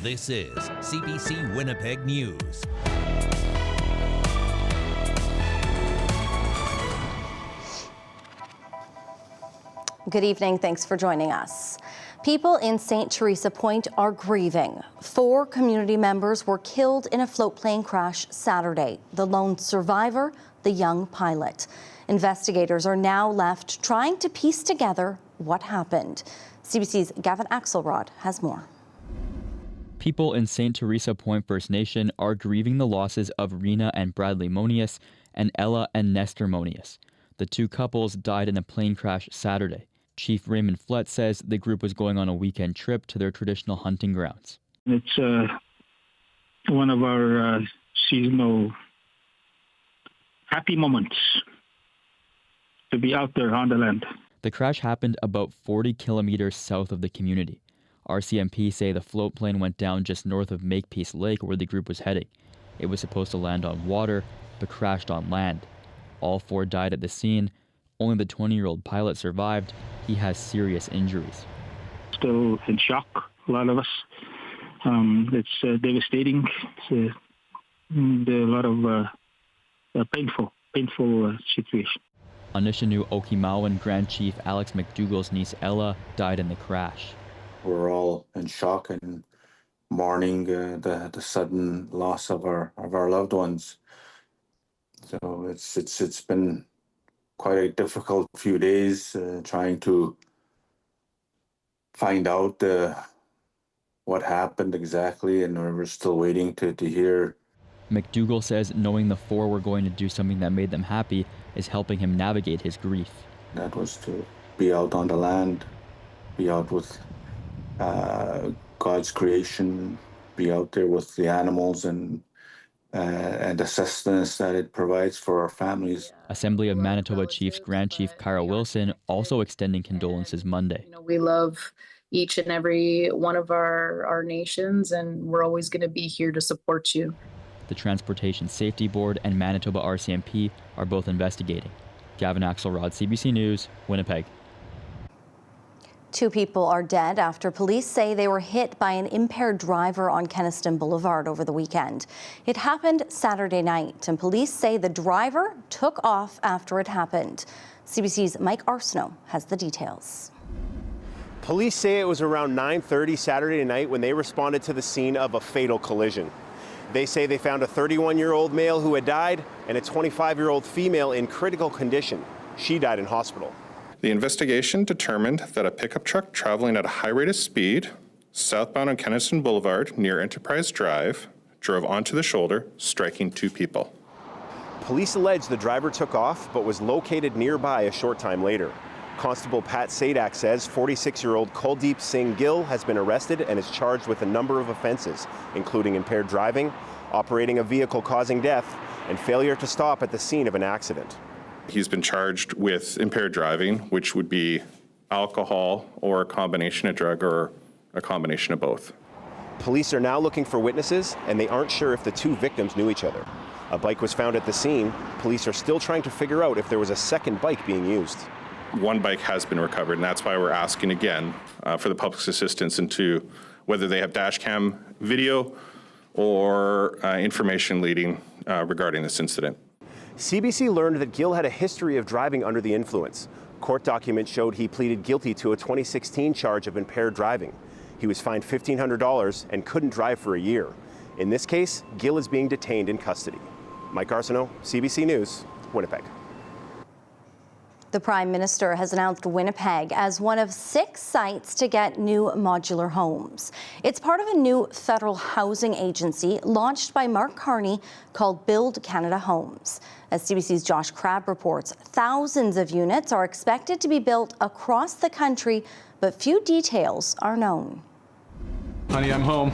This is CBC Winnipeg News. Good evening. Thanks for joining us. People in St. Teresa Point are grieving. 4 community members were killed in a float plane crash Saturday. The lone survivor, the young pilot. Investigators are now left trying to piece together what happened. CBC's Gavin Axelrod has more. People in St. Teresa Point First Nation are grieving the losses of Rena and Bradley Monius and Ella and Nestor Monius. The 2 couples died in a plane crash Saturday. Chief Raymond Flett says the group was going on a weekend trip to their traditional hunting grounds. It's one of our seasonal happy moments to be out there on the land. The crash happened about 40 kilometers south of the community. RCMP say the float plane went down just north of Makepeace Lake where the group was heading. It was supposed to land on water, but crashed on land. All 4 died at the scene. Only the 20-year-old pilot survived. He has serious injuries. Still in shock, a lot of us. It's devastating. It's a lot of painful situation. Anishinaabe Okinawan Grand Chief Alex McDougall's niece Ella died in the crash. We're all in shock and mourning the sudden loss of our loved ones. So it's been quite a difficult few days trying to find out what happened exactly, and we're still waiting to hear. McDougall says knowing the 4 were going to do something that made them happy is helping him navigate his grief. That was to be out on the land, be out with God's creation, be out there with the animals and the sustenance that it provides for our families. Assembly of Manitoba Chiefs Grand Chief Kyra Wilson also extending condolences Monday. We love each and every one of our nations, and we're always going to be here to support you. The Transportation Safety Board and Manitoba RCMP are both investigating. Gavin Axelrod, CBC News, Winnipeg. 2 people are dead after police say they were hit by an impaired driver on Kenaston Boulevard over the weekend. It happened Saturday night, and police say the driver took off after it happened. CBC's Mike Arsenault has the details. Police say it was around 9:30 Saturday night when they responded to the scene of a fatal collision. They say they found a 31-year-old male who had died and a 25-year-old female in critical condition. She died in hospital. The investigation determined that a pickup truck traveling at a high rate of speed, southbound on Kenaston Boulevard near Enterprise Drive, drove onto the shoulder, striking 2 people. Police allege the driver took off but was located nearby a short time later. Constable Pat Sadak says 46-year-old Kuldeep Singh Gill has been arrested and is charged with a number of offenses, including impaired driving, operating a vehicle causing death, and failure to stop at the scene of an accident. He's been charged with impaired driving, which would be alcohol or a combination of drug or a combination of both. Police are now looking for witnesses, and they aren't sure if the 2 victims knew each other. A bike was found at the scene. Police are still trying to figure out if there was a second bike being used. 1 bike has been recovered, and that's why we're asking again for the public's assistance into whether they have dash cam video or information leading regarding this incident. CBC learned that Gill had a history of driving under the influence. Court documents showed he pleaded guilty to a 2016 charge of impaired driving. He was fined $1,500 and couldn't drive for a year. In this case, Gill is being detained in custody. Mike Arsenault, CBC News, Winnipeg. The Prime Minister has announced Winnipeg as one of 6 sites to get new modular homes. It's part of a new federal housing agency launched by Mark Carney called Build Canada Homes. As CBC's Josh Crabb reports, thousands of units are expected to be built across the country, but few details are known. Honey, I'm home.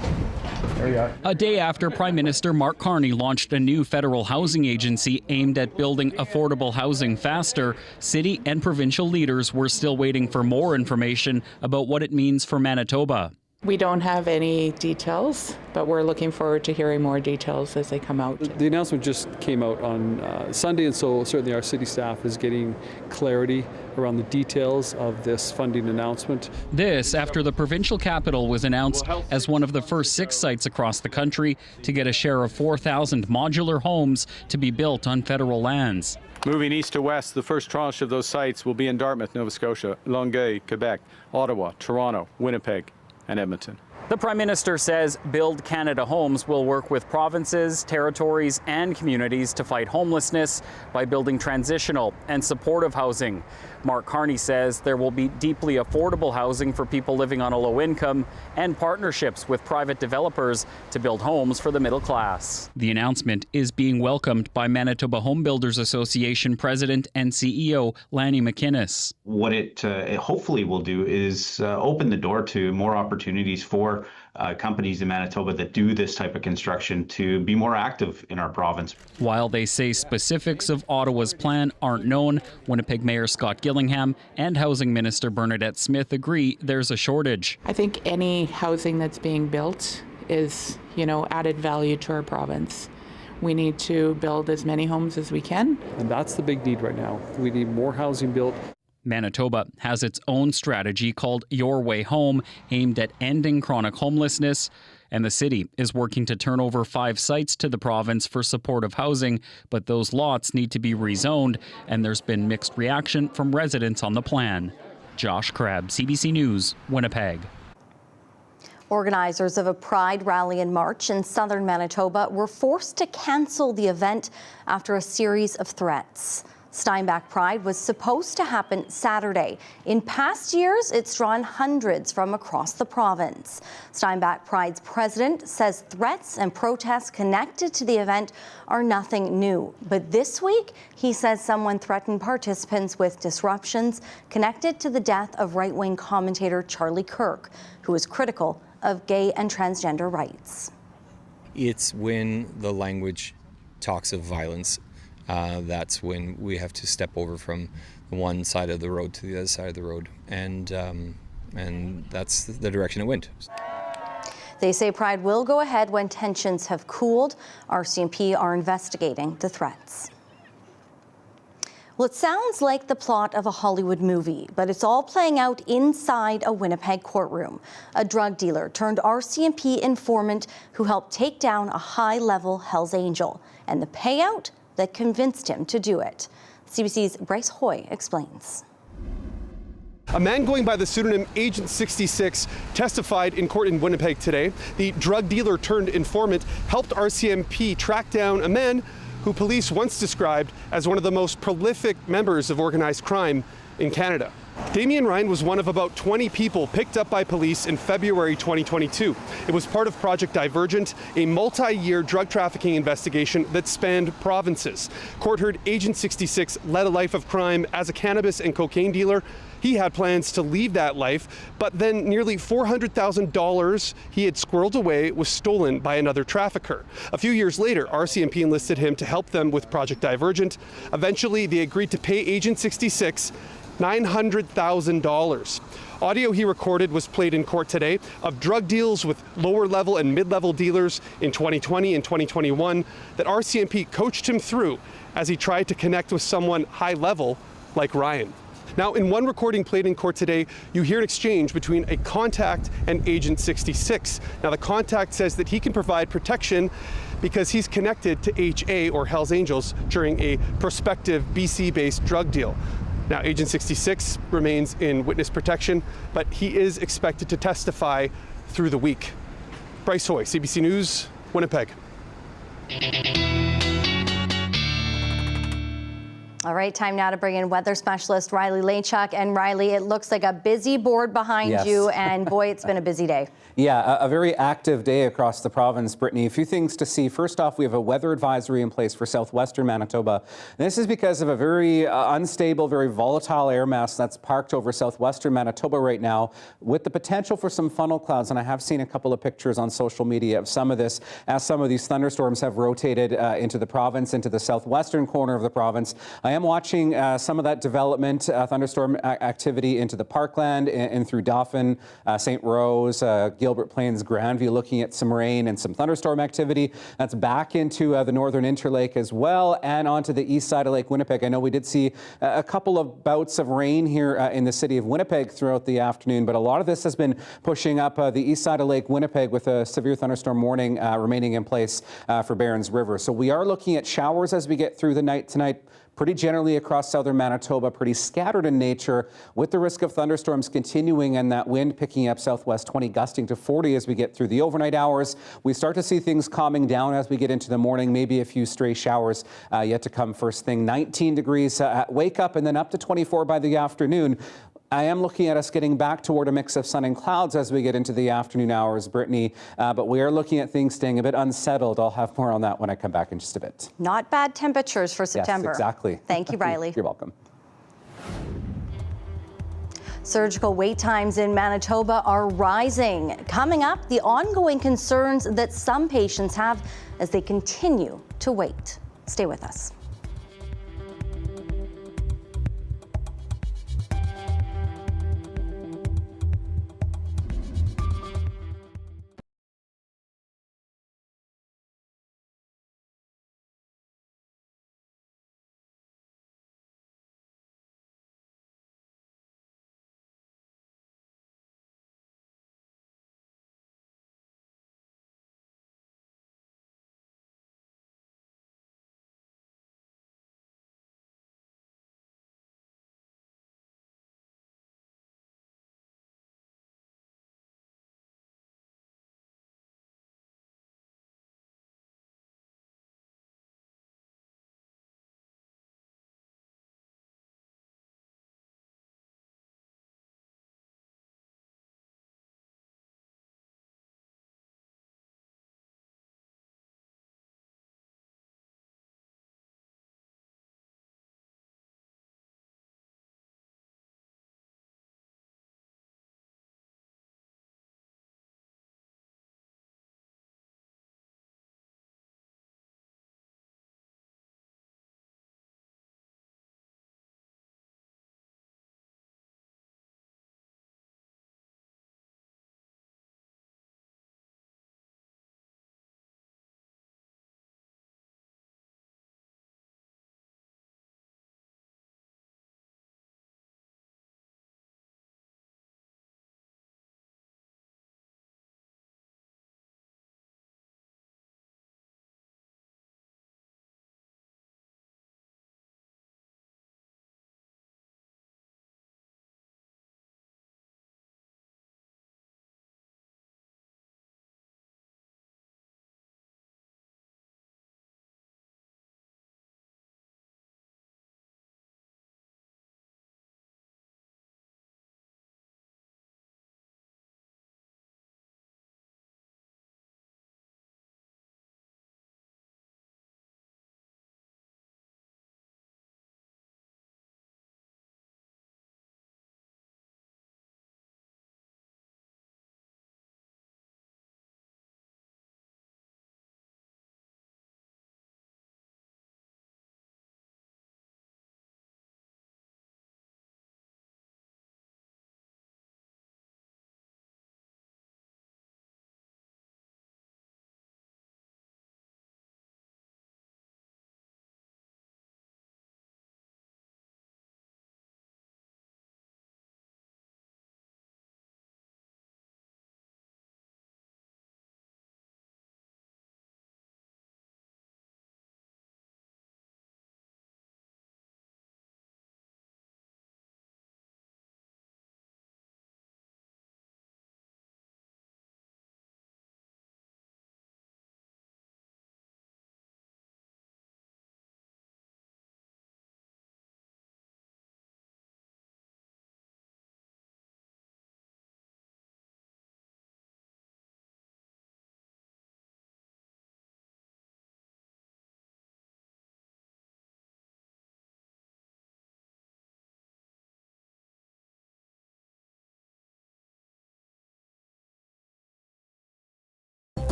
There you are. A day after Prime Minister Mark Carney launched a new federal housing agency aimed at building affordable housing faster, city and provincial leaders were still waiting for more information about what it means for Manitoba. We don't have any details, but we're looking forward to hearing more details as they come out. The announcement just came out on Sunday, and so certainly our city staff is getting clarity around the details of this funding announcement. This after the provincial capital was announced as one of the first 6 sites across the country to get a share of 4,000 modular homes to be built on federal lands. Moving east to west, the first tranche of those sites will be in Dartmouth, Nova Scotia, Longueuil, Quebec, Ottawa, Toronto, Winnipeg, and Edmonton. The Prime Minister says Build Canada Homes will work with provinces, territories, and communities to fight homelessness by building transitional and supportive housing. Mark Carney says there will be deeply affordable housing for people living on a low income and partnerships with private developers to build homes for the middle class. The announcement is being welcomed by Manitoba Home Builders Association President and CEO Lanny McInnes. What it hopefully will do is open the door to more opportunities for companies in Manitoba that do this type of construction to be more active in our province. While they say specifics of Ottawa's plan aren't known, Winnipeg Mayor Scott Gillingham and Housing Minister Bernadette Smith agree there's a shortage. I think any housing that's being built is, added value to our province. We need to build as many homes as we can. And that's the big need right now. We need more housing built. Manitoba has its own strategy called Your Way Home, aimed at ending chronic homelessness, and the city is working to turn over 5 sites to the province for supportive housing, but those lots need to be rezoned, and there's been mixed reaction from residents on the plan. Josh Crabb, CBC News, Winnipeg. Organizers of a Pride rally and march in southern Manitoba were forced to cancel the event after a series of threats. Steinbach Pride was supposed to happen Saturday. In past years, it's drawn hundreds from across the province. Steinbach Pride's president says threats and protests connected to the event are nothing new. But this week, he says someone threatened participants with disruptions connected to the death of right-wing commentator Charlie Kirk, who is critical of gay and transgender rights. It's when the language talks of violence. That's when we have to step over from the one side of the road to the other side of the road, and that's the direction it went. They say Pride will go ahead when tensions have cooled. RCMP are investigating the threats. Well, it sounds like the plot of a Hollywood movie, but it's all playing out inside a Winnipeg courtroom. A drug dealer turned RCMP informant who helped take down a high-level Hells Angel, and the payout that convinced him to do it. CBC's Bryce Hoy explains. A man going by the pseudonym Agent 66 testified in court in Winnipeg today. The drug dealer turned informant helped RCMP track down a man who police once described as one of the most prolific members of organized crime in Canada. Damian Ryan was one of about 20 people picked up by police in February 2022. It was part of Project Divergent, a multi-year drug trafficking investigation that spanned provinces. Court heard Agent 66 led a life of crime as a cannabis and cocaine dealer. He had plans to leave that life, but then nearly $400,000 he had squirreled away was stolen by another trafficker. A few years later, RCMP enlisted him to help them with Project Divergent. Eventually, they agreed to pay Agent 66 $900,000. Audio he recorded was played in court today of drug deals with lower level and mid-level dealers in 2020 and 2021 that RCMP coached him through as he tried to connect with someone high level like Ryan. Now, in one recording played in court today, you hear an exchange between a contact and Agent 66. Now, the contact says that he can provide protection because he's connected to HA or Hells Angels during a prospective BC-based drug deal. Now, Agent 66 remains in witness protection, but he is expected to testify through the week. Bryce Hoy, CBC News, Winnipeg. All right, time now to bring in weather specialist Riley Lachuk. And Riley, it looks like a busy board behind you, and boy, it's been a busy day. Yeah, a very active day across the province, Brittany. A few things to see. First off, we have a weather advisory in place for southwestern Manitoba. And this is because of a very unstable, very volatile air mass that's parked over southwestern Manitoba right now, with the potential for some funnel clouds. And I have seen a couple of pictures on social media of some of this as some of these thunderstorms have rotated into the province, into the southwestern corner of the province. I am watching some of that development, thunderstorm activity into the Parkland and through Dauphin, St. Rose, Guildwood, Gilbert Plains, Grandview, looking at some rain and some thunderstorm activity. That's back into the northern Interlake as well, and onto the east side of Lake Winnipeg. I know we did see a couple of bouts of rain here in the city of Winnipeg throughout the afternoon, but a lot of this has been pushing up the east side of Lake Winnipeg with a severe thunderstorm warning remaining in place for Barons River. So we are looking at showers as we get through the night tonight. Pretty generally across southern Manitoba, pretty scattered in nature, with the risk of thunderstorms continuing and that wind picking up southwest 20, gusting to 40 as we get through the overnight hours. We start to see things calming down as we get into the morning, maybe a few stray showers yet to come first thing. 19 degrees at wake up and then up to 24 by the afternoon. I am looking at us getting back toward a mix of sun and clouds as we get into the afternoon hours, Brittany, but we are looking at things staying a bit unsettled. I'll have more on that when I come back in just a bit. Not bad temperatures for September. Yes, exactly. Thank you, Riley. You're welcome. Surgical wait times in Manitoba are rising. Coming up, the ongoing concerns that some patients have as they continue to wait. Stay with us.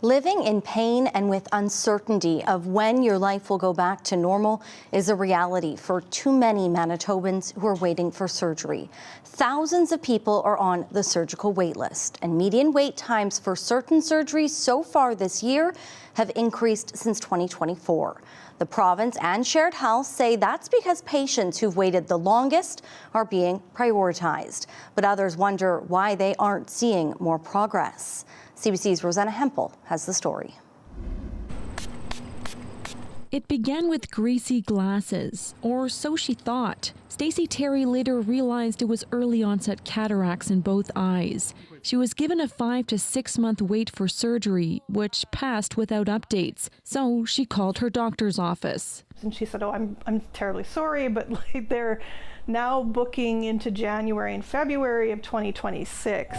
Living in pain and with uncertainty of when your life will go back to normal is a reality for too many Manitobans who are waiting for surgery. Thousands of people are on the surgical wait list, and median wait times for certain surgeries so far this year have increased since 2024. The province and Shared Health say that's because patients who've waited the longest are being prioritized, but others wonder why they aren't seeing more progress. CBC's Rosanna Hempel has the story. It began with greasy glasses, or so she thought. Stacey Terry later realized it was early onset cataracts in both eyes. She was given a 5 to 6 month wait for surgery, which passed without updates. So she called her doctor's office. And she said, "Oh, I'm terribly sorry, but they're now booking into January and February of 2026.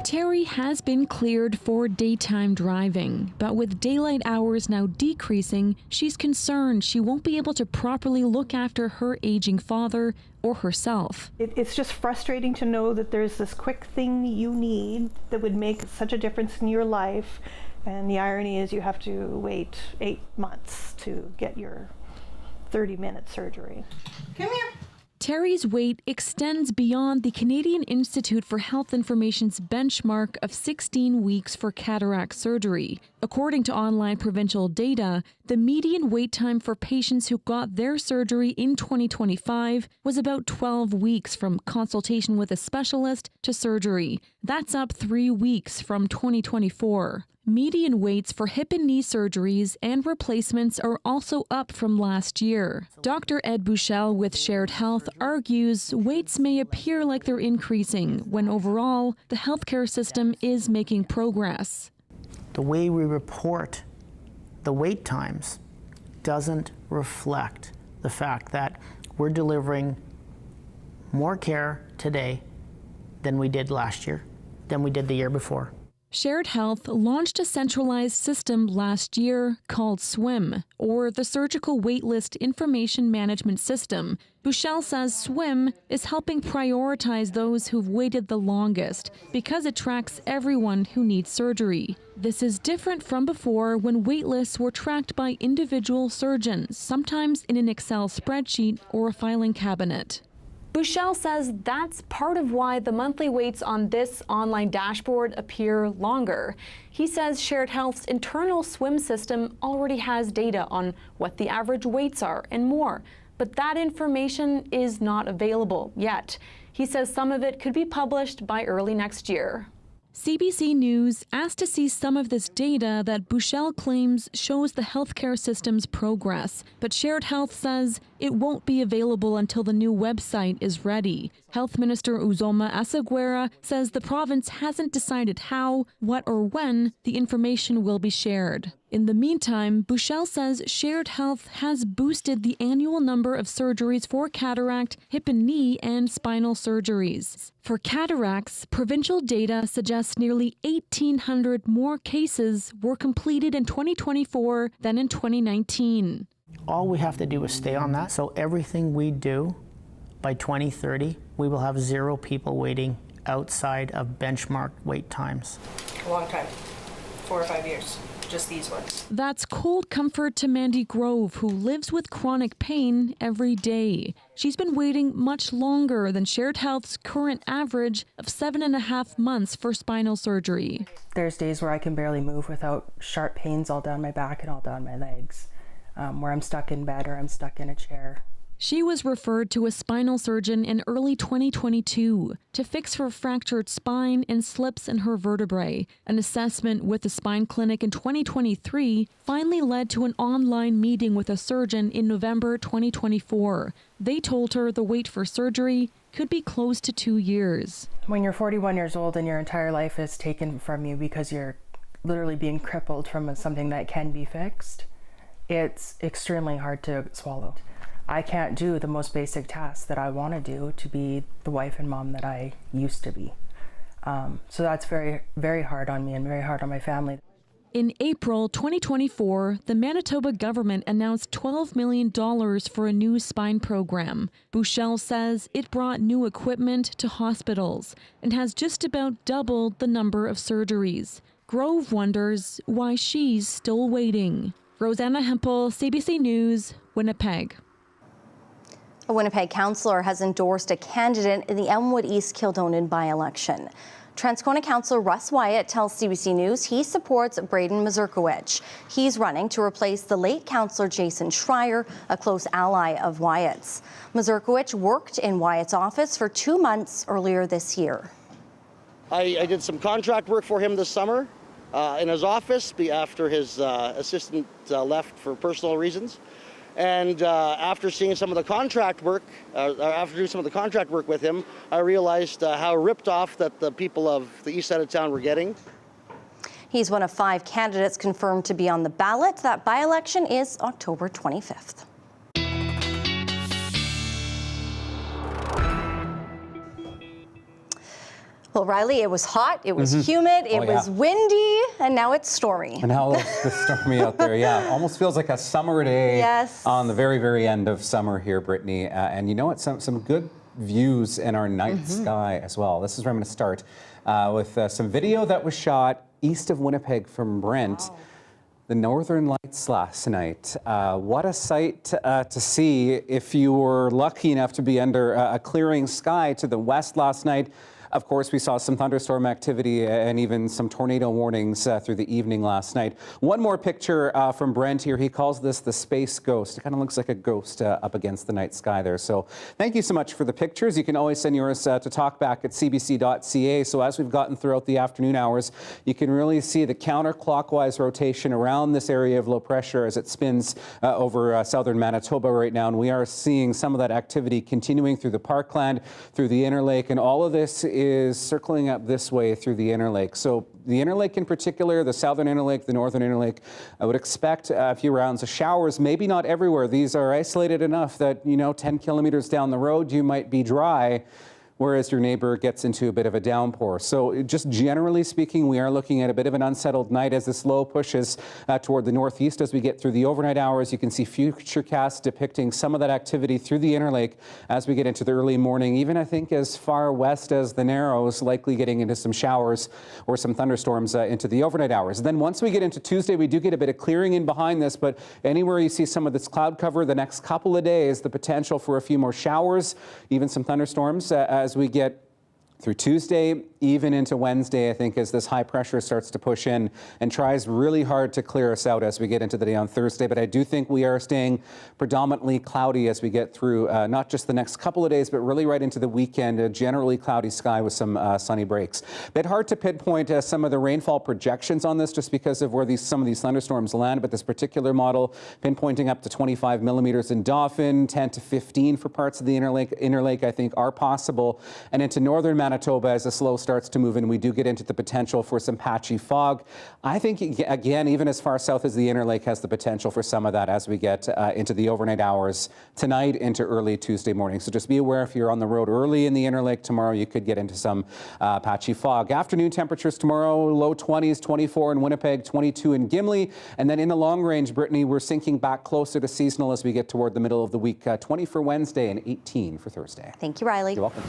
Terry has been cleared for daytime driving, but with daylight hours now decreasing, she's concerned she won't be able to properly look after her aging father or herself. It's just frustrating to know that there's this quick thing you need that would make such a difference in your life, and the irony is you have to wait 8 months to get your 30-minute surgery. Come here. Terry's wait extends beyond the Canadian Institute for Health Information's benchmark of 16 weeks for cataract surgery. According to online provincial data, the median wait time for patients who got their surgery in 2025 was about 12 weeks from consultation with a specialist to surgery. That's up 3 weeks from 2024. Median waits for hip and knee surgeries and replacements are also up from last year. Dr. Ed Buchel with Shared Health argues waits may appear like they're increasing when overall the healthcare system is making progress. The way we report the wait times doesn't reflect the fact that we're delivering more care today than we did last year, than we did the year before. Shared Health launched a centralized system last year called SWIM, or the Surgical Waitlist Information Management System. Buchel says SWIM is helping prioritize those who've waited the longest because it tracks everyone who needs surgery. This is different from before when waitlists were tracked by individual surgeons, sometimes in an Excel spreadsheet or a filing cabinet. Buchel says that's part of why the monthly waits on this online dashboard appear longer. He says Shared Health's internal SWIM system already has data on what the average waits are and more, but that information is not available yet. He says some of it could be published by early next year. CBC News asked to see some of this data that Buchel claims shows the healthcare system's progress, but Shared Health says it won't be available until the new website is ready. Health Minister Uzoma Asaguera says the province hasn't decided how, what, or when the information will be shared. In the meantime, Buchel says Shared Health has boosted the annual number of surgeries for cataract, hip and knee, and spinal surgeries. For cataracts, provincial data suggests nearly 1,800 more cases were completed in 2024 than in 2019. All we have to do is stay on that. So everything we do by 2030, we will have 0 people waiting outside of benchmark wait times. A long time, 4 or 5 years. Just these ones. That's cold comfort to Mandy Grove, who lives with chronic pain every day. She's been waiting much longer than Shared Health's current average of 7.5 months for spinal surgery. There's days where I can barely move without sharp pains all down my back and all down my legs, where I'm stuck in bed or I'm stuck in a chair. She was referred to a spinal surgeon in early 2022 to fix her fractured spine and slips in her vertebrae. An assessment with the spine clinic in 2023 finally led to an online meeting with a surgeon in November 2024. They told her the wait for surgery could be close to 2 years. When you're 41 years old and your entire life is taken from you because you're literally being crippled from something that can be fixed, it's extremely hard to swallow. I can't do the most basic tasks that I want to do to be the wife and mom that I used to be. So that's very, very hard on me and very hard on my family. In April 2024, the Manitoba government announced $12 million for a new spine program. Buchel says it brought new equipment to hospitals and has just about doubled the number of surgeries. Grove wonders why she's still waiting. Rosanna Hempel, CBC News, Winnipeg. A Winnipeg councillor has endorsed a candidate in the Elmwood East Kildonan by-election. Transcona councillor Russ Wyatt tells CBC News he supports Braden Mazurkiewicz. He's running to replace the late councillor Jason Schreier, a close ally of Wyatt's. Mazurkiewicz worked in Wyatt's office for 2 months earlier this year. I did some contract work for him this summer in his office after his assistant left for personal reasons. And after seeing some of the contract work, after doing some of the contract work with him, I realized how ripped off that the people of the east side of town were getting. He's one of 5 candidates confirmed to be on the ballot. That by-election is October 25th. Well, Riley, it was hot, it was humid, it was windy, and now it's stormy. And now it's stormy out there, yeah. Almost feels like a summer day on the very, very end of summer here, Brittany. And you know what? Some good views in our night sky as well. This is where I'm going to start with some video that was shot east of Winnipeg from Brent. Wow. The Northern Lights last night. What a sight to see if you were lucky enough to be under a clearing sky to the west last night. Of course, we saw some thunderstorm activity and even some tornado warnings through the evening last night. One more picture from Brent here. He calls this the space ghost. It kind of looks like a ghost up against the night sky there. So thank you so much for the pictures. You can always send yours to talkback at cbc.ca. So as we've gotten throughout the afternoon hours, you can really see the counterclockwise rotation around this area of low pressure as it spins over southern Manitoba right now. And we are seeing some of that activity continuing through the Parkland, through the Interlake, and all of this is circling up this way through the Interlake. So the Interlake in particular, the southern Interlake, the northern Interlake, I would expect a few rounds of showers, maybe not everywhere. These are isolated enough that, 10 kilometers down the road, you might be dry, whereas your neighbor gets into a bit of a downpour. So just generally speaking, we are looking at a bit of an unsettled night as this low pushes toward the northeast as we get through the overnight hours. You can see futurecasts depicting some of that activity through the Interlake as we get into the early morning, even I think as far west as the Narrows, likely getting into some showers or some thunderstorms into the overnight hours. And then once we get into Tuesday, we do get a bit of clearing in behind this, but anywhere you see some of this cloud cover the next couple of days, the potential for a few more showers, even some thunderstorms as we get through Tuesday, even into Wednesday, I think, as this high pressure starts to push in and tries really hard to clear us out as we get into the day on Thursday. But I do think we are staying predominantly cloudy as we get through not just the next couple of days, but really right into the weekend, a generally cloudy sky with some sunny breaks. Bit hard to pinpoint some of the rainfall projections on this just because of where some of these thunderstorms land, but this particular model pinpointing up to 25 millimeters in Dauphin, 10 to 15 for parts of the Interlake I think are possible. And into northern Manitoba, as the slow starts to move in, we do get into the potential for some patchy fog. I think, again, even as far south as the Interlake has the potential for some of that as we get into the overnight hours tonight into early Tuesday morning. So just be aware if you're on the road early in the Interlake tomorrow, you could get into some patchy fog. Afternoon temperatures tomorrow, low 20s, 24 in Winnipeg, 22 in Gimli. And then in the long range, Brittany, we're sinking back closer to seasonal as we get toward the middle of the week. 20 for Wednesday and 18 for Thursday. Thank you, Riley. You're welcome.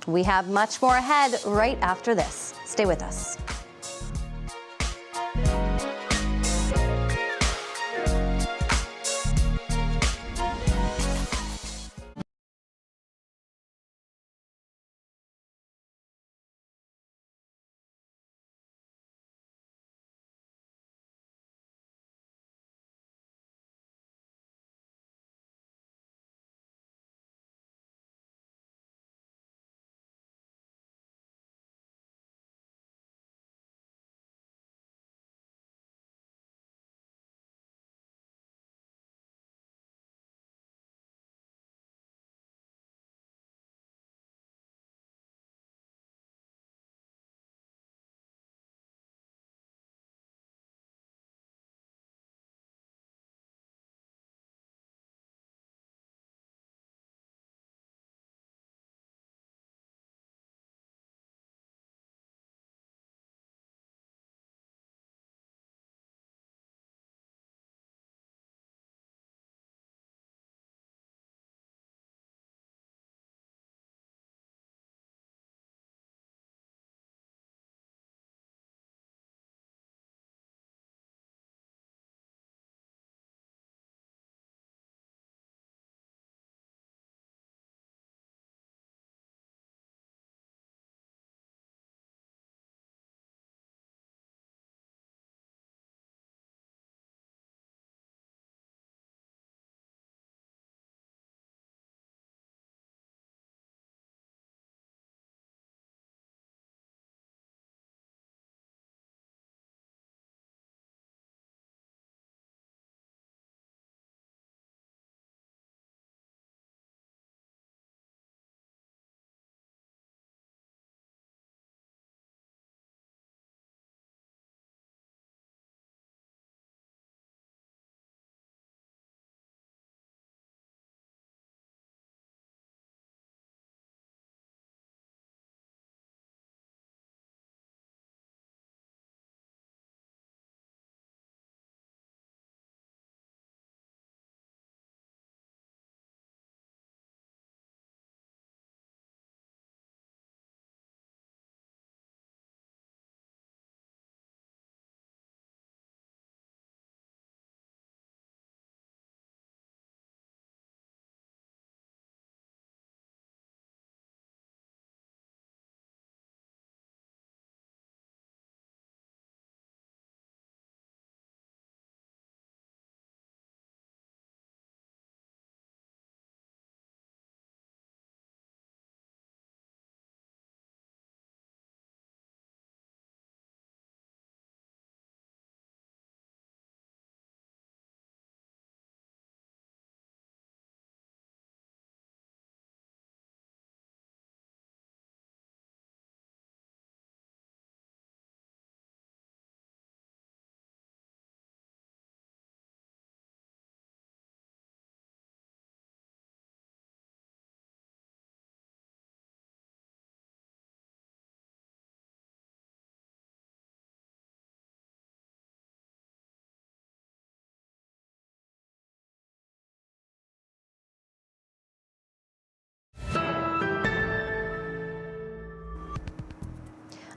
We have much more ahead right after this. Stay with us.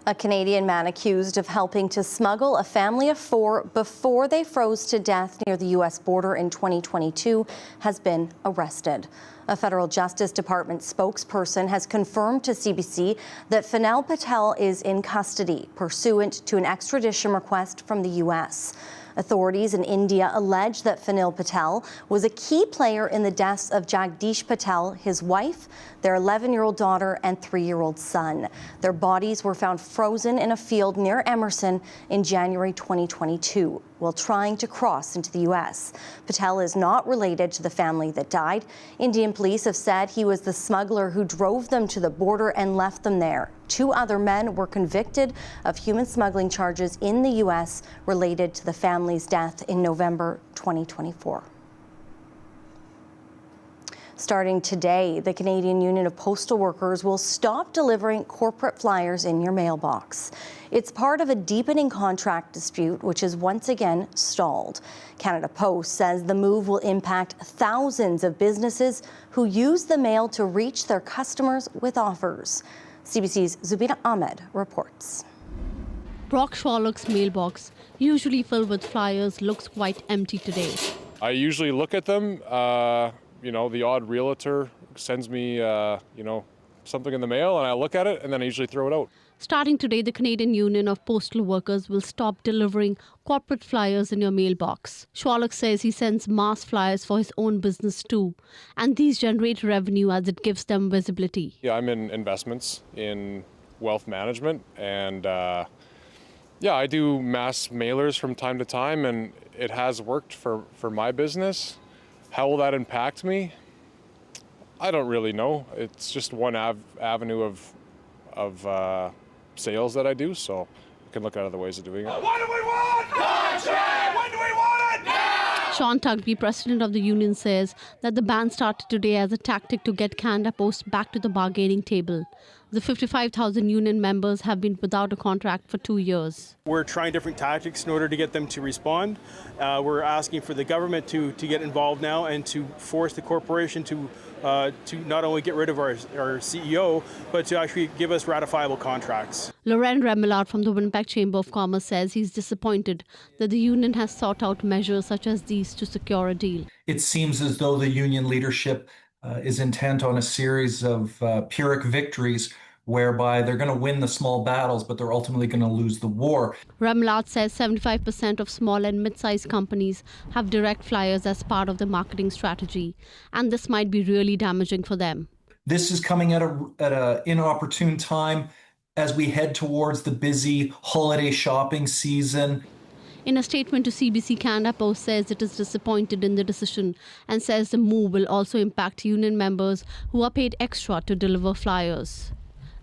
A Canadian man accused of helping to smuggle a family of 4 before they froze to death near the U.S. border in 2022 has been arrested. A federal Justice Department spokesperson has confirmed to CBC that Fennell Patel is in custody pursuant to an extradition request from the U.S. Authorities in India allege that Fennell Patel was a key player in the deaths of Jagdish Patel, his wife, their 11-year-old daughter, and 3-year-old son. Their bodies were found frozen in a field near Emerson in January 2022 while trying to cross into the U.S. Patel is not related to the family that died. Indian police have said he was the smuggler who drove them to the border and left them there. 2 other men were convicted of human smuggling charges in the U.S. related to the family's death in November 2024. Starting today, the Canadian Union of Postal Workers will stop delivering corporate flyers in your mailbox. It's part of a deepening contract dispute, which is once again stalled. Canada Post says the move will impact thousands of businesses who use the mail to reach their customers with offers. CBC's Zubina Ahmed reports. Brock Schwalloch's mailbox, usually filled with flyers, looks quite empty today. I usually look at them. The odd realtor sends me, something in the mail, and I look at it, and then I usually throw it out. Starting today, the Canadian Union of Postal Workers will stop delivering corporate flyers in your mailbox. Schwalloch says he sends mass flyers for his own business too, and these generate revenue as it gives them visibility. Yeah, I'm in investments in wealth management, and I do mass mailers from time to time, and it has worked for my business. How will that impact me? I don't really know. It's just one avenue of sales that I do, so I can look at other ways of doing it. What do we want? Contract! When do we want it? Now! Sean Tugby, president of the union, says that the ban started today as a tactic to get Canada Post back to the bargaining table. The 55,000 union members have been without a contract for 2 years. We're trying different tactics in order to get them to respond. We're asking for the government to get involved now and to force the corporation to not only get rid of our CEO, but to actually give us ratifiable contracts. Laurent Remillard from the Winnipeg Chamber of Commerce says he's disappointed that the union has sought out measures such as these to secure a deal. It seems as though the union leadership is intent on a series of Pyrrhic victories whereby they're going to win the small battles, but they're ultimately going to lose the war. Remillard says 75% of small and mid-sized companies have direct flyers as part of the marketing strategy, and this might be really damaging for them. This is coming at an inopportune time as we head towards the busy holiday shopping season. In a statement to CBC, Canada Post says it is disappointed in the decision and says the move will also impact union members who are paid extra to deliver flyers.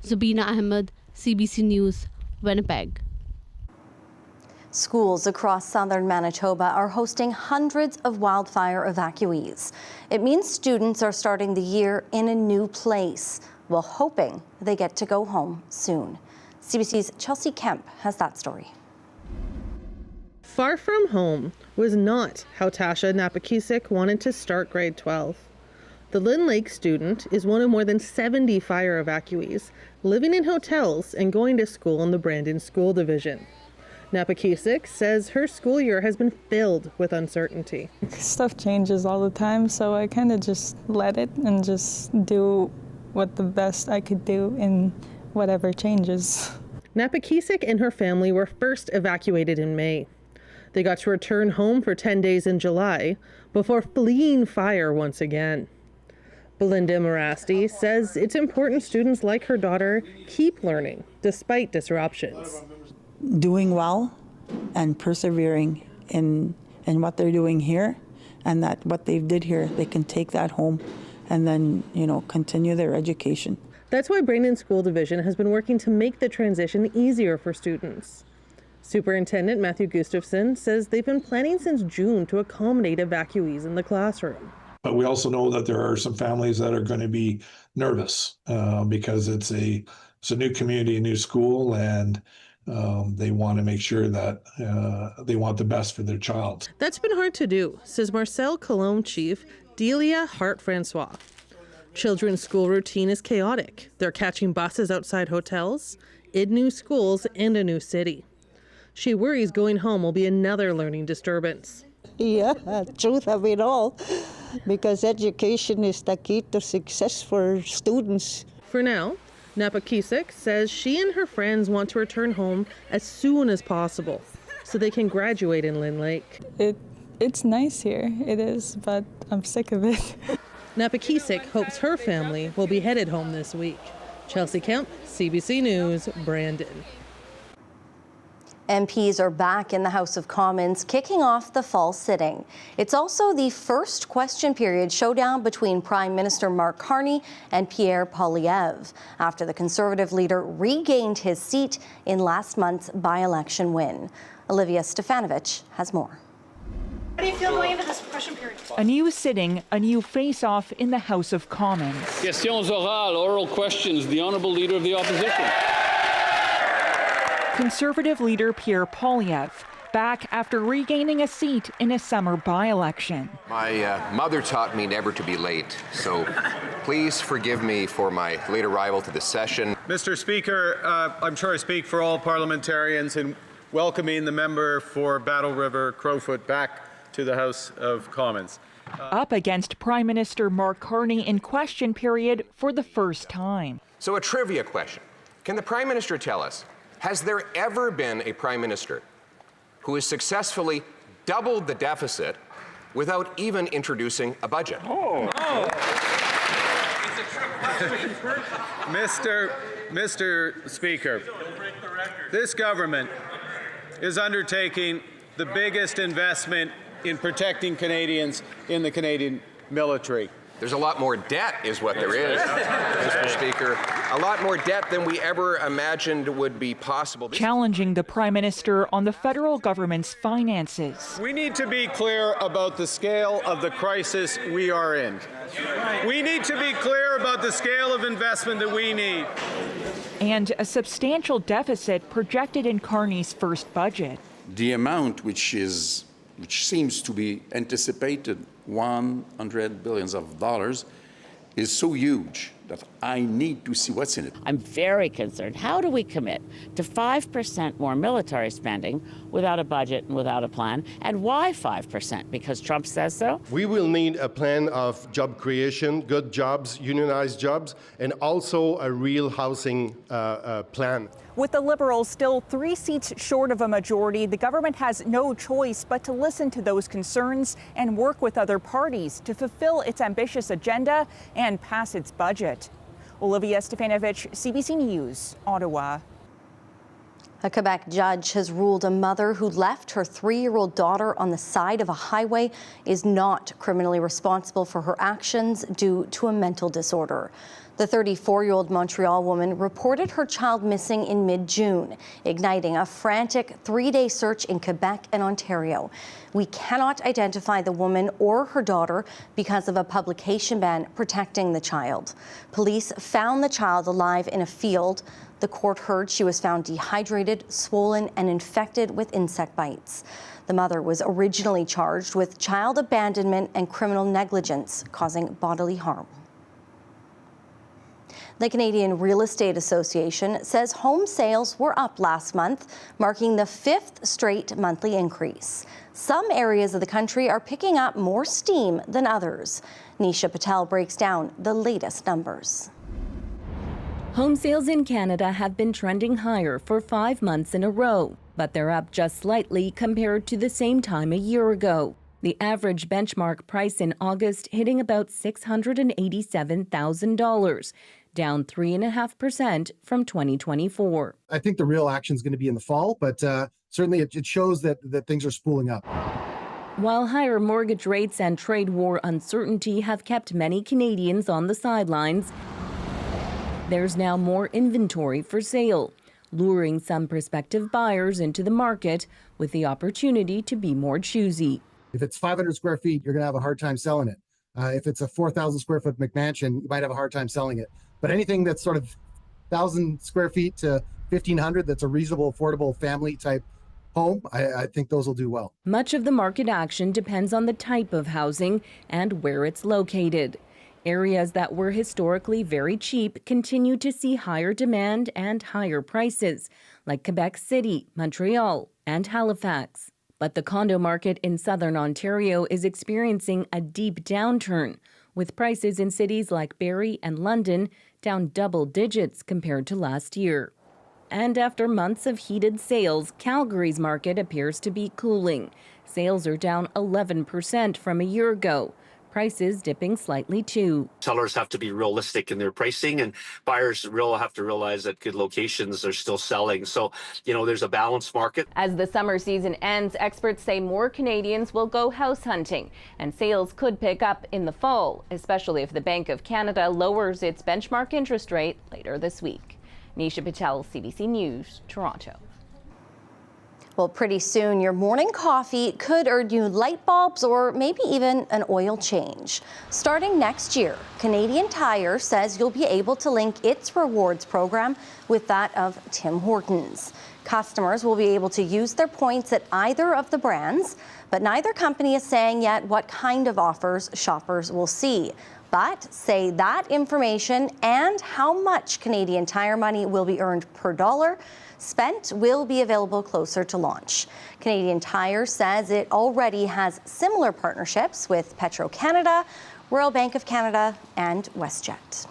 Zubina Ahmed, CBC News, Winnipeg. Schools across southern Manitoba are hosting hundreds of wildfire evacuees. It means students are starting the year in a new place while hoping they get to go home soon. CBC's Chelsea Kemp has that story. Far from home was not how Tasha Napakisik wanted to start grade 12. The Lynn Lake student is one of more than 70 fire evacuees living in hotels and going to school in the Brandon School Division. Napakisik says her school year has been filled with uncertainty. Stuff changes all the time, so I kind of just let it and just do what the best I could do in whatever changes. Napakisik and her family were first evacuated in May. They got to return home for 10 days in July before fleeing fire once again. Belinda Morasti says it's important students like her daughter keep learning despite disruptions. Doing well and persevering in what they're doing here, and that what they did here, they can take that home and then, continue their education. That's why Brandon School Division has been working to make the transition easier for students. Superintendent Matthew Gustafson says they've been planning since June to accommodate evacuees in the classroom. But we also know that there are some families that are going to be nervous because it's a new community, a new school, and they want to make sure that they want the best for their child. That's been hard to do, says Marcel Cologne Chief Delia Hart-Francois. Children's school routine is chaotic. They're catching buses outside hotels, in new schools, and a new city. She worries going home will be another learning disturbance. Yeah, truth of it all, because education is the key to success for students. For now, Napakisik says she and her friends want to return home as soon as possible so they can graduate in Lynn Lake. It's nice here, it is, but I'm sick of it. Napakisik hopes her family will be headed home this week. Chelsea Kemp, CBC News, Brandon. MPs are back in the House of Commons, kicking off the fall sitting. It's also the first question period showdown between Prime Minister Mark Carney and Pierre Poilievre, after the Conservative leader regained his seat in last month's by-election win. Olivia Stefanovich has more. How do you feel going into this question period? A new sitting, a new face-off in the House of Commons. Questions orales, oral questions, the Honourable Leader of the Opposition. Conservative leader Pierre Poilievre back after regaining a seat in a summer by-election. My mother taught me never to be late, so please forgive me for my late arrival to the session. Mr. Speaker, I'm sure I speak for all parliamentarians in welcoming the member for Battle River Crowfoot back to the House of Commons. Up against Prime Minister Mark Carney in question period for the first time. So a trivia question. Can the Prime Minister tell us, has there ever been a Prime Minister who has successfully doubled the deficit without even introducing a budget? Mr. Speaker, this government is undertaking the biggest investment in protecting Canadians in the Canadian military. There's a lot more debt is what there is, Mr. Speaker. A lot more debt than we ever imagined would be possible. Challenging the Prime Minister on the federal government's finances. We need to be clear about the scale of the crisis we are in. We need to be clear about the scale of investment that we need. And a substantial deficit projected in Carney's first budget. The amount which seems to be anticipated, $100 billion, is so huge that I need to see what's in it. I'm very concerned. How do we commit to 5% more military spending without a budget and without a plan? And why 5%? Because Trump says so? We will need a plan of job creation, good jobs, unionized jobs, and also a real housing plan. With the Liberals still 3 seats short of a majority, the government has no choice but to listen to those concerns and work with other parties to fulfill its ambitious agenda and pass its budget. Olivia Stefanovich, CBC News, Ottawa. A Quebec judge has ruled a mother who left her 3-year-old daughter on the side of a highway is not criminally responsible for her actions due to a mental disorder. The 34-year-old Montreal woman reported her child missing in mid-June, igniting a frantic 3-day search in Quebec and Ontario. We cannot identify the woman or her daughter because of a publication ban protecting the child. Police found the child alive in a field. The court heard she was found dehydrated, swollen, and infected with insect bites. The mother was originally charged with child abandonment and criminal negligence causing bodily harm. The Canadian Real Estate Association says home sales were up last month, marking the 5th straight monthly increase. Some areas of the country are picking up more steam than others. Nisha Patel breaks down the latest numbers. Home sales in Canada have been trending higher for 5 months in a row, but they're up just slightly compared to the same time a year ago. The average benchmark price in August hitting about $687,000. Down 3.5% from 2024. I think the real action is going to be in the fall, but certainly it shows that things are spooling up. While higher mortgage rates and trade war uncertainty have kept many Canadians on the sidelines, there's now more inventory for sale, luring some prospective buyers into the market with the opportunity to be more choosy. If it's 500 square feet, you're going to have a hard time selling it. If it's a 4,000 square foot McMansion, you might have a hard time selling it. But anything that's sort of 1,000 square feet to 1,500, that's a reasonable, affordable family type home, I think those will do well. Much of the market action depends on the type of housing and where it's located. Areas that were historically very cheap continue to see higher demand and higher prices, like Quebec City, Montreal, and Halifax. But the condo market in southern Ontario is experiencing a deep downturn, with prices in cities like Barrie and London down double digits compared to last year. And after months of heated sales, Calgary's market appears to be cooling. Sales are down 11% from a year ago. Prices dipping slightly too. Sellers have to be realistic in their pricing, and buyers have to realize that good locations are still selling. So, there's a balanced market. As the summer season ends, experts say more Canadians will go house hunting, and sales could pick up in the fall, especially if the Bank of Canada lowers its benchmark interest rate later this week. Nisha Patel, CBC News, Toronto. Well, pretty soon your morning coffee could earn you light bulbs or maybe even an oil change. Starting next year, Canadian Tire says you'll be able to link its rewards program with that of Tim Hortons. Customers will be able to use their points at either of the brands, but neither company is saying yet what kind of offers shoppers will see. But say that information and how much Canadian Tire money will be earned per dollar spent will be available closer to launch. Canadian Tire says it already has similar partnerships with Petro-Canada, Royal Bank of Canada, and WestJet.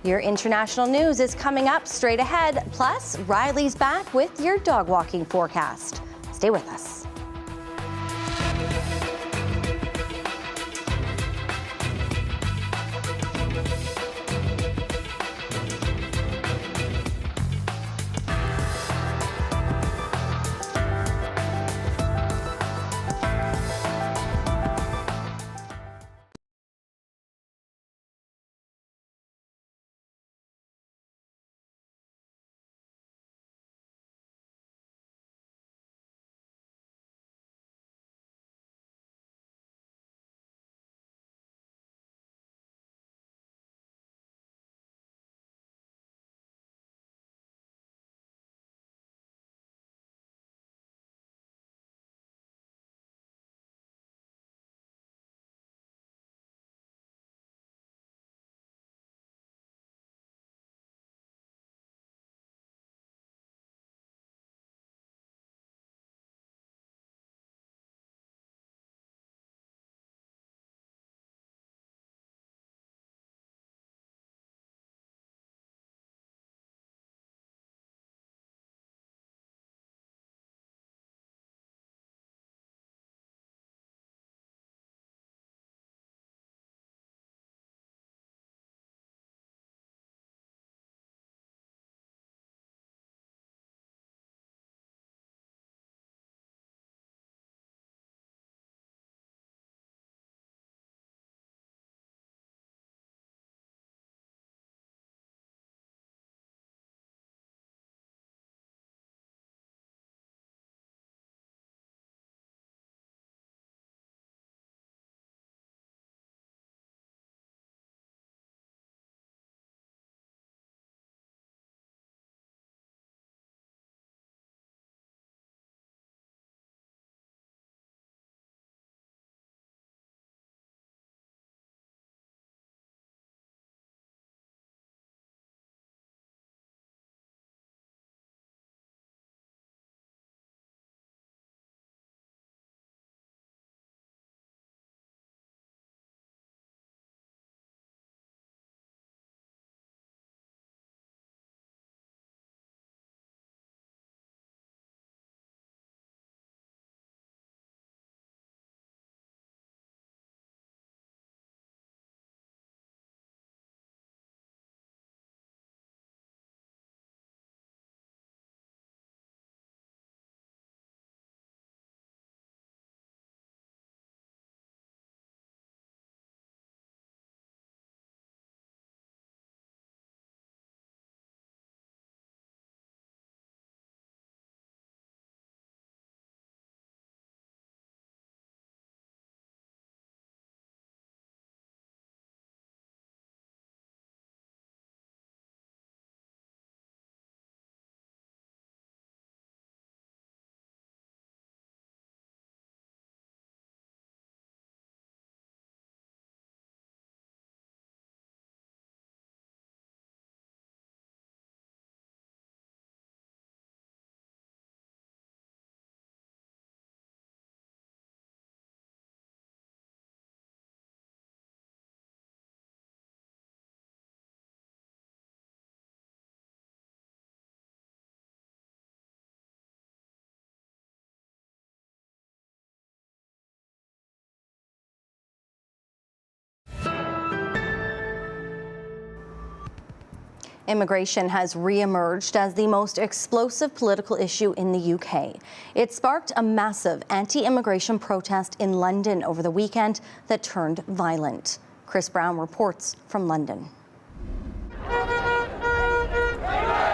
Your international news is coming up straight ahead. Plus, Riley's back with your dog walking forecast. Stay with us. Immigration has re-emerged as the most explosive political issue in the UK. It sparked a massive anti-immigration protest in London over the weekend that turned violent. Chris Brown reports from London.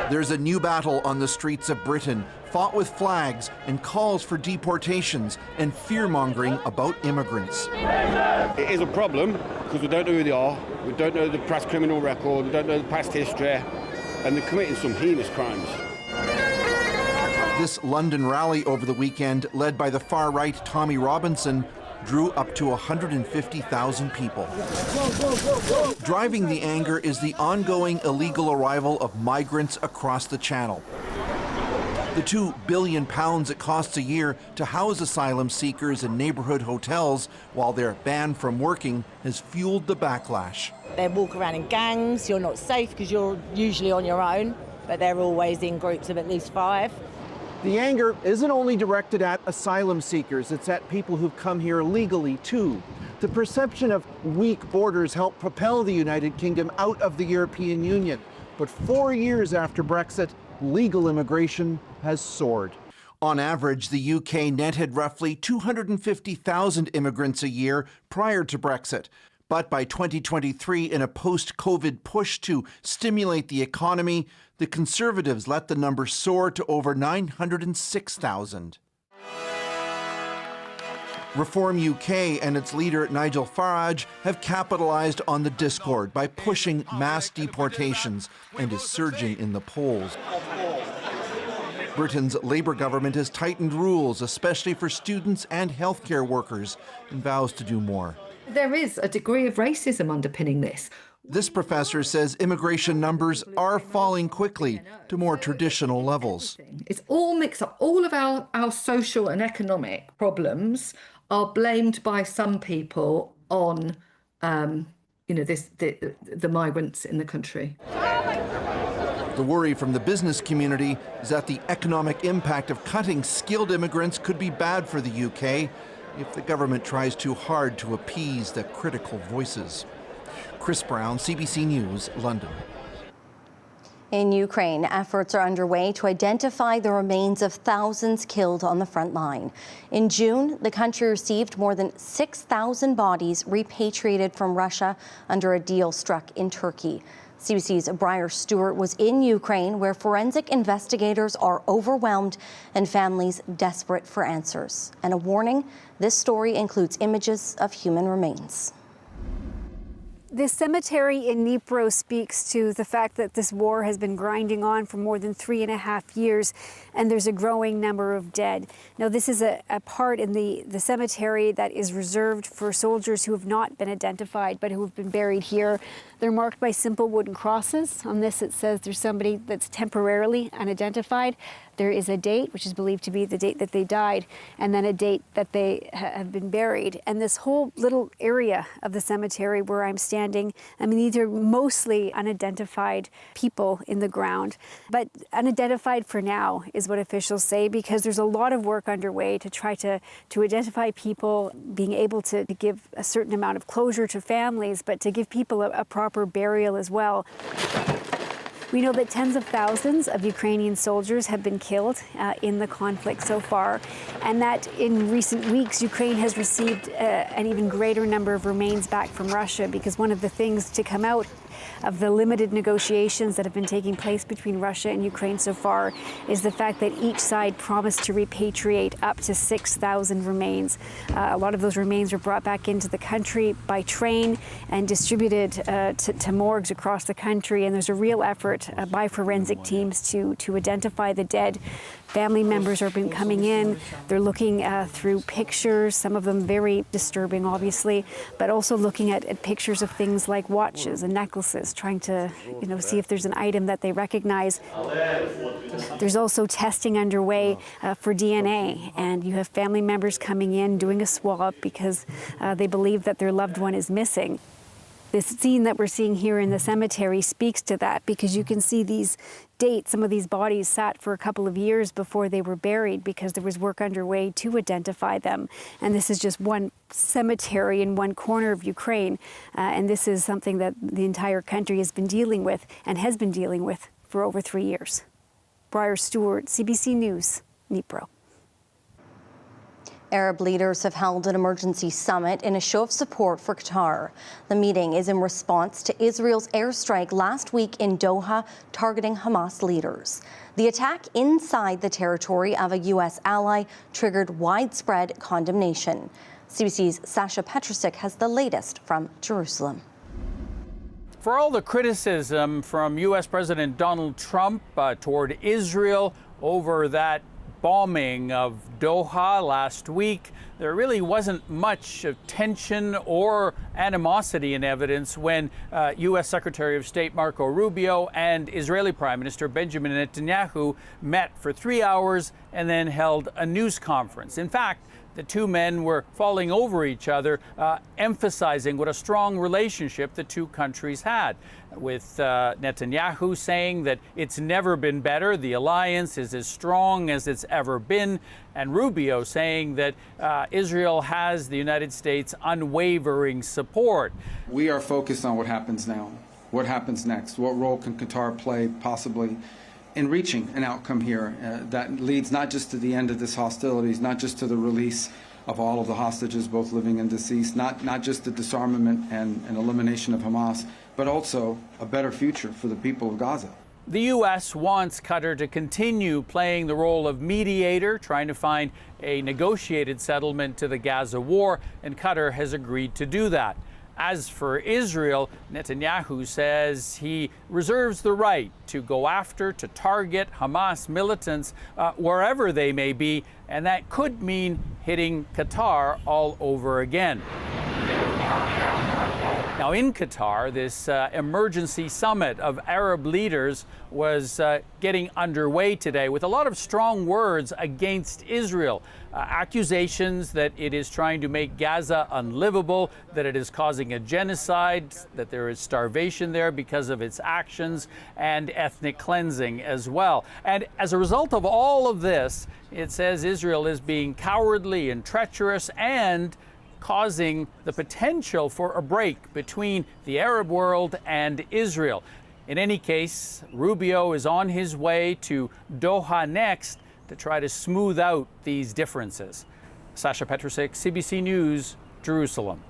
There's a new battle on the streets of Britain, fought with flags and calls for deportations and fear-mongering about immigrants. It is a problem because we don't know who they are, we don't know the past criminal record, we don't know the past history, and they're committing some heinous crimes. This London rally over the weekend, led by the far-right Tommy Robinson, drew up to 150,000 people. Driving the anger is the ongoing illegal arrival of migrants across the Channel. The £2 billion it costs a year to house asylum seekers in neighbourhood hotels while they're banned from working has fueled the backlash. They walk around in gangs, you're not safe because you're usually on your own, but they're always in groups of at least 5. The anger isn't only directed at asylum seekers, it's at people who've come here legally too. The perception of weak borders helped propel the United Kingdom out of the European Union. But 4 years after Brexit, legal immigration has soared. On average, the UK netted roughly 250,000 immigrants a year prior to Brexit. But by 2023, in a post-COVID push to stimulate the economy, the Conservatives let the number soar to over 906,000. Reform UK and its leader Nigel Farage have capitalised on the discord by pushing mass deportations and is surging in the polls. Britain's Labour government has tightened rules, especially for students and healthcare workers, and vows to do more. There is a degree of racism underpinning this. This professor says immigration numbers are falling quickly to more traditional levels. It's all mixed up. All of our social and economic problems are blamed by some people on, the migrants in the country. The worry from the business community is that the economic impact of cutting skilled immigrants could be bad for the UK if the government tries too hard to appease the critical voices. Chris Brown, CBC News, London. In Ukraine, efforts are underway to identify the remains of thousands killed on the front line. In June, the country received more than 6,000 bodies repatriated from Russia under a deal struck in Turkey. CBC's Briar Stewart was in Ukraine, where forensic investigators are overwhelmed and families desperate for answers. And a warning, this story includes images of human remains. This cemetery in Dnipro speaks to the fact that this war has been grinding on for more than 3.5 years, and there's a growing number of dead. Now, this is a part in the cemetery that is reserved for soldiers who have not been identified, but who have been buried here. They're marked by simple wooden crosses. On this, it says there's somebody that's temporarily unidentified. There is a date, which is believed to be the date that they died, and then a date that they have been buried. And this whole little area of the cemetery where I'm standing, I mean, these are mostly unidentified people in the ground. But unidentified for now is what officials say, because there's a lot of work underway to try to identify people, being able to give a certain amount of closure to families, but to give people a proper burial as well. We know that tens of thousands of Ukrainian soldiers have been killed in the conflict so far, and that in recent weeks, Ukraine has received an even greater number of remains back from Russia, because one of the things to come out of the limited negotiations that have been taking place between Russia and Ukraine so far is the fact that each side promised to repatriate up to 6,000 remains. A lot of those remains were brought back into the country by train and distributed to morgues across the country, and there's a real effort by forensic teams to identify the dead. Family members have been coming in. They're looking through pictures, some of them very disturbing, obviously, but also looking at pictures of things like watches and necklaces, trying to, see if there's an item that they recognize. There's also testing underway for DNA, and you have family members coming in doing a swab because they believe that their loved one is missing. This scene that we're seeing here in the cemetery speaks to that, because you can see these dates. Some of these bodies sat for a couple of years before they were buried because there was work underway to identify them. And this is just one cemetery in one corner of Ukraine. And this is something that the entire country has been dealing with and has been dealing with for over 3 years. Briar Stewart, CBC News, Dnipro. Arab leaders have held an emergency summit in a show of support for Qatar. The meeting is in response to Israel's airstrike last week in Doha, targeting Hamas leaders. The attack inside the territory of a U.S. ally triggered widespread condemnation. CBC's Sasha Petrusik has the latest from Jerusalem. For all the criticism from U.S. President Donald Trump toward Israel over that bombing of Doha last week, there really wasn't much tension or animosity in evidence when U.S. Secretary of State Marco Rubio and Israeli Prime Minister Benjamin Netanyahu met for 3 hours and then held a news conference. In fact, the two men were falling over each other, emphasizing what a strong relationship the two countries had, with Netanyahu saying that it's never been better, the alliance is as strong as it's ever been, and Rubio saying that Israel has the United States' unwavering support. We are focused on what happens now, what happens next, what role can Qatar play possibly in reaching an outcome here that leads not just to the end of this hostilities, not just to the release of all of the hostages, both living and deceased, not just the disarmament and elimination of Hamas, but also a better future for the people of Gaza. The U.S. wants Qatar to continue playing the role of mediator, trying to find a negotiated settlement to the Gaza war, and Qatar has agreed to do that. As for Israel, Netanyahu says he reserves the right to go after, to target Hamas militants wherever they may be, and that could mean hitting Qatar all over again. Now, in Qatar, this emergency summit of Arab leaders was getting underway today with a lot of strong words against Israel. Accusations that it is trying to make Gaza unlivable, that it is causing a genocide, that there is starvation there because of its actions, and ethnic cleansing as well. And as a result of all of this, it says Israel is being cowardly and treacherous and causing the potential for a break between the Arab world and Israel. In any case, Rubio is on his way to Doha next to try to smooth out these differences. Sasha Petrusik, CBC News, Jerusalem.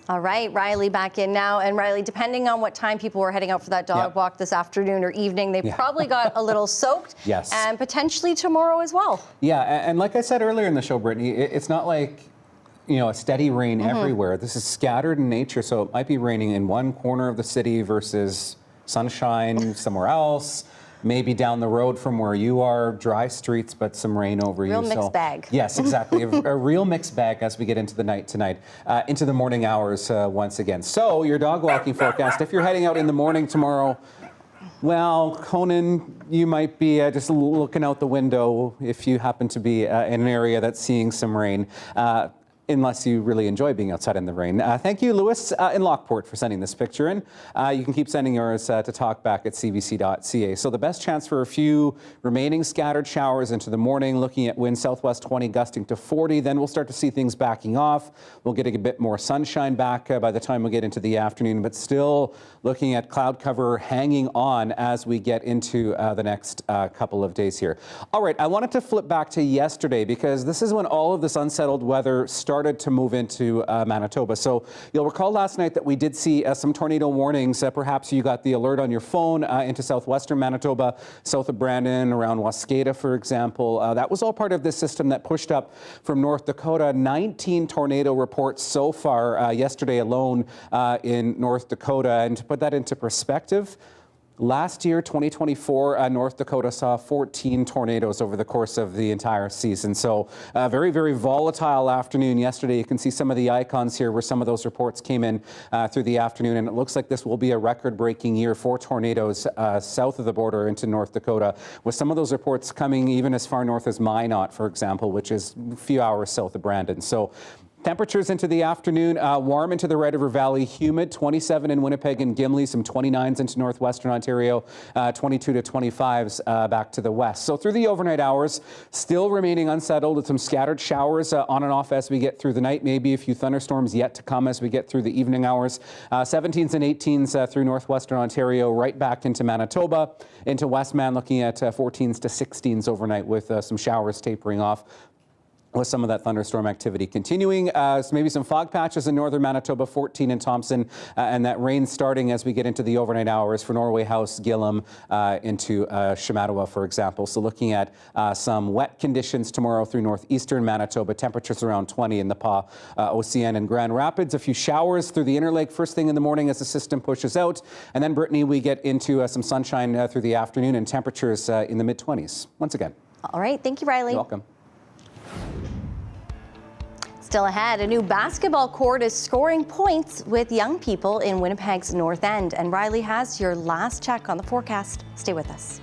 All right, Riley back in now. And Riley, depending on what time people were heading out for that dog walk this afternoon or evening, they probably got a little soaked. Yes. And potentially tomorrow as well. Yeah, and like I said earlier in the show, Brittany, it's not like, you know, a steady rain everywhere. This is scattered in nature, so it might be raining in one corner of the city versus sunshine somewhere else. Maybe down the road from where you are, dry streets, but some rain over you. Real mixed bag. Yes, exactly. a real mixed bag as we get into the night tonight, into the morning hours once again. So your dog walking forecast, if you're heading out in the morning tomorrow, well, Conan, you might be just looking out the window if you happen to be in an area that's seeing some rain. Unless you really enjoy being outside in the rain. Thank you, Lewis, in Lockport, for sending this picture in. You can keep sending yours to talkback@cbc.ca. So the best chance for a few remaining scattered showers into the morning, looking at winds southwest 20 gusting to 40. Then we'll start to see things backing off. We'll get a bit more sunshine back by the time we get into the afternoon, but still looking at cloud cover hanging on as we get into the next couple of days here. All right, I wanted to flip back to yesterday because this is when all of this unsettled weather started to move into Manitoba. So you'll recall last night that we did see some tornado warnings. Perhaps you got the alert on your phone into southwestern Manitoba, south of Brandon, around Waskata, for example. That was all part of this system that pushed up from North Dakota. 19 tornado reports so far yesterday alone in North Dakota. And to put that into perspective, Last year, 2024, North Dakota saw 14 tornadoes over the course of the entire season. So very, very volatile afternoon yesterday. You can see some of the icons here where some of those reports came in through the afternoon. And it looks like this will be a record-breaking year for tornadoes south of the border into North Dakota, with some of those reports coming even as far north as Minot, for example, which is a few hours south of Brandon. So temperatures into the afternoon, warm into the Red River Valley, humid, 27 in Winnipeg and Gimli, some 29s into northwestern Ontario, 22 to 25s back to the west. So through the overnight hours, still remaining unsettled with some scattered showers on and off as we get through the night, maybe a few thunderstorms yet to come as we get through the evening hours. 17s and 18s through northwestern Ontario, right back into Manitoba, into Westman, looking at 14s to 16s overnight with some showers tapering off, with some of that thunderstorm activity continuing. So maybe some fog patches in northern Manitoba, 14 in Thompson, and that rain starting as we get into the overnight hours for Norway House, Gillam, into Shamattawa, for example. So looking at some wet conditions tomorrow through northeastern Manitoba, temperatures around 20 in the Pas, OCN, and Grand Rapids. A few showers through the Interlake first thing in the morning as the system pushes out. And then, Brittany, we get into some sunshine through the afternoon and temperatures in the mid-20s. Once again. All right. Thank you, Riley. You're welcome. Still ahead, a new basketball court is scoring points with young people in Winnipeg's North End. And Riley has your last check on the forecast. Stay with us.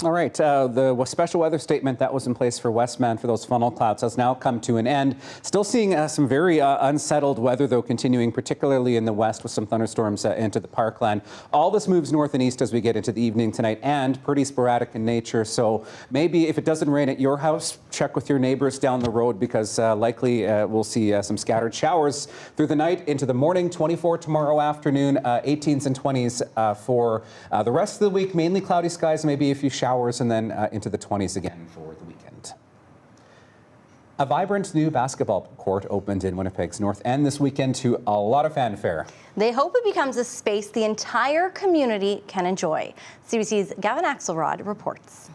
All right, the special weather statement that was in place for Westman for those funnel clouds has now come to an end. Still seeing some very unsettled weather, though, continuing, particularly in the west with some thunderstorms into the parkland. All this moves north and east as we get into the evening tonight, and pretty sporadic in nature. So maybe if it doesn't rain at your house, check with your neighbors down the road, because likely we'll see some scattered showers through the night into the morning. 24 tomorrow afternoon, 18s and 20s for the rest of the week. Mainly cloudy skies, maybe a few showers, and then into the 20s again for the weekend. A vibrant new basketball court opened in Winnipeg's North End this weekend to a lot of fanfare. They hope it becomes a space the entire community can enjoy. CBC's Gavin Axelrod reports.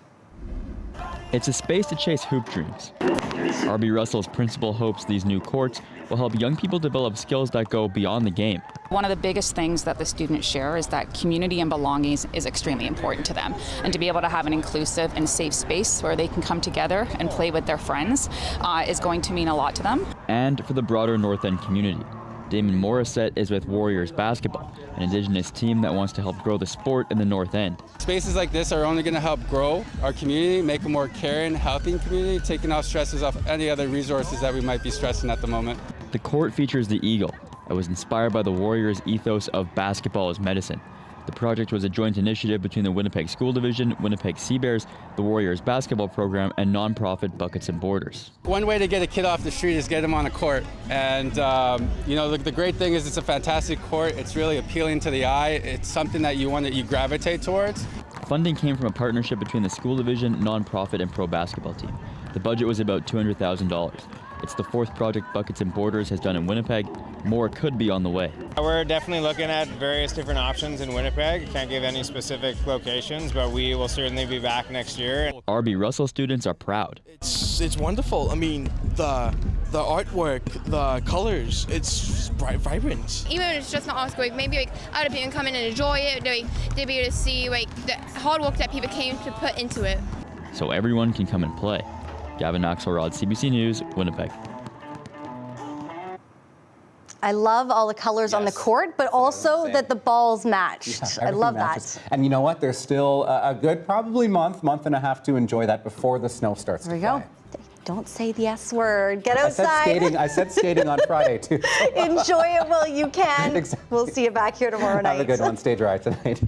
It's a space to chase hoop dreams. R.B. Russell's principal hopes these new courts will help young people develop skills that go beyond the game. One of the biggest things that the students share is that community and belonging is extremely important to them. And to be able to have an inclusive and safe space where they can come together and play with their friends is going to mean a lot to them. And for the broader North End community. Damon Morissette is with Warriors Basketball, an Indigenous team that wants to help grow the sport in the North End. Spaces like this are only going to help grow our community, make a more caring, healthy community, taking off stresses off any other resources that we might be stressing at the moment. The court features the Eagle. It was inspired by the Warriors' ethos of basketball as medicine. The project was a joint initiative between the Winnipeg School Division, Winnipeg Sea Bears, the Warriors basketball program, and nonprofit Buckets and Borders. One way to get a kid off the street is get him on a court. And, you know, the great thing is it's a fantastic court. It's really appealing to the eye. It's something that you gravitate towards. Funding came from a partnership between the School Division, nonprofit, and pro basketball team. The budget was about $200,000. It's the fourth project Buckets and Borders has done in Winnipeg. More could be on the way. We're definitely looking at various different options in Winnipeg. Can't give any specific locations, but we will certainly be back next year. R.B. Russell students are proud. It's wonderful. I mean, the artwork, the colors, it's vibrant. Even if it's just not us going, maybe other people can come in and enjoy it. They'll be able to see the hard work that people came to put into it. So everyone can come and play. Gavin Axelrod, CBC News, Winnipeg. I love all the colors on the court, but also that the balls matched. Yeah, I love matches. that. And you know what? There's still a good probably month and a half to enjoy that before the snow starts There to we fly. go. Don't say the S word. Get outside. I said skating on Friday, too. Enjoy it while you can. Exactly. We'll see you back here tomorrow night. Have a good one. Stay dry tonight.